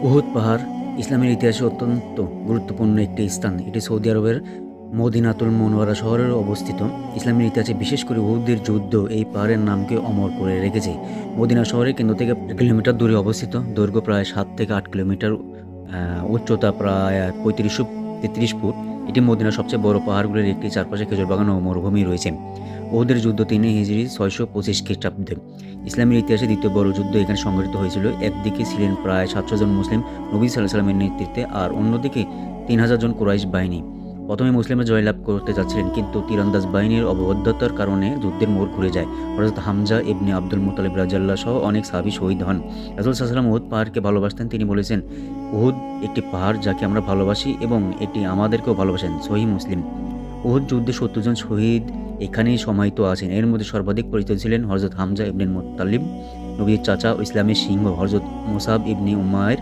উহুদ পাহাড় ইসলামের ইতিহাসে অত্যন্ত গুরুত্বপূর্ণ একটি স্থান। এটি সৌদি আরবের মদিনাতুল মুনওয়ারা শহরে অবস্থিত। ইসলামের ইতিহাসে বিশেষ করে উহুদের যুদ্ধ এই পাহাড়ের নামকে অমর করে রেখেছে। মদিনা শহরের কেন্দ্র থেকে 1 কিলোমিটার দূরে অবস্থিত। দৈর্ঘ্য প্রায় 7 থেকে 8 কিলোমিটার, উচ্চতা প্রায় 3533 ফুট। এটি মদিনার সবচেয়ে বড় পাহাড়গুলির একটি। চারপাশে খেজুর বাগান ও মরুভূমি রয়েছে। উহুদের যুদ্ধ 3 হিজরি 625 খ্রিস্টাব্দে ইসলামের ইতিহাসে দ্বিতীয় বড় যুদ্ধ এখানে সংঘটিত হয়েছিল। একদিকে ছিলেন প্রায় 700 জন মুসলিম নবী সাল্লাল্লাহু আলাইহি ওয়াসাল্লামের নেতৃত্বে, আর অন্যদিকে 3000 জন কুরাইশ বাহিনী। প্রথমে মুসলিমরা জয়লাভ করতে যাচ্ছিলেন, কিন্তু তীরন্দাজ বাহিনীর অববদ্ধতার কারণে যুদ্ধের মোড় ঘুরে যায়। হযরত হামজা ইবনে আব্দুল মুত্তালিব রাদিয়াল্লাহু সহ অনেক সাহাবী শহীদ হন। রাসূল সাল্লাল্লাহু আলাইহি ওয়াসাল্লাম উহুদ পাহাড়কে ভালোবাসতেন। তিনি বলেছেন, উহুদ একটি পাহাড় যাকে আমরা ভালোবাসি এবং এটি আমাদেরকেও ভালোবাসেন। সহিহ মুসলিম। উহুদ যুদ্ধে 70 জন শহীদ এখানেই সমাহিত আছেন। এর মধ্যে সর্বাধিক পরিচিত ছিলেন হযরত হামজা ইবনে মুত্তালিব, নবীর চাচা ও ইসলামের সিংহ হযরত মুসাব ইবনে উমাইর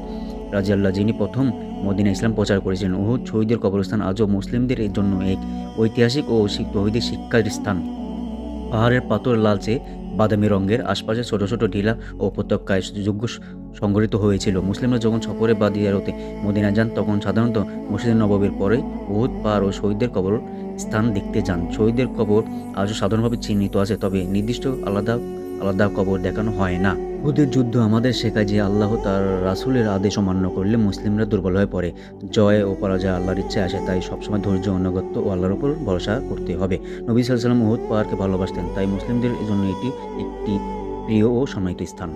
রাদিয়াল্লাহু, যিনি প্রথম মদিনায় ইসলাম প্রচার করেছিলেন। উহুদ শহীদের কবরস্থান আজও মুসলিমদের জন্য এক ঐতিহাসিক ও তৌহিদের শিক্ষার স্থান। পাহাড়ের পাথর লালচে বাদামি রঙের, আশপাশে ছোট ছোট টিলা ও উপত্যকায় যজ্ঞ সংঘটিত হয়েছিল। মুসলিমরা যখন সফরে বা জিয়ারতে মদিনায় যান, তখন সাধারণত মসজিদে নববীর পরে উহুদ পাহাড় ও শহীদদের কবর স্থান দেখতে যান। শহীদদের কবর আজও সাধারণভাবে চিহ্নিত আছে, তবে নির্দিষ্ট আলাদা আলাদা কবর দেখানো হয় না। উহুদের যুদ্ধ আমাদের শেখায় যে আল্লাহ তার রাসূলের আদেশ অমান্য করলে মুসলিমরা দুর্বল হয়ে পড়ে। জয় ও পরাজয় আল্লাহর ইচ্ছায় আসে, তাই সবসময় ধৈর্য, অনুগত্য ও আল্লাহর উপর ভরসা করতে হবে। নবী সাল্লাল্লাহু আলাইহি ওয়াসাল্লাম উহুদ পাহাড়কে ভালোবাসতেন, তাই মুসলিমদের জন্য এটি একটি প্রিয় ও সম্মানিত স্থান।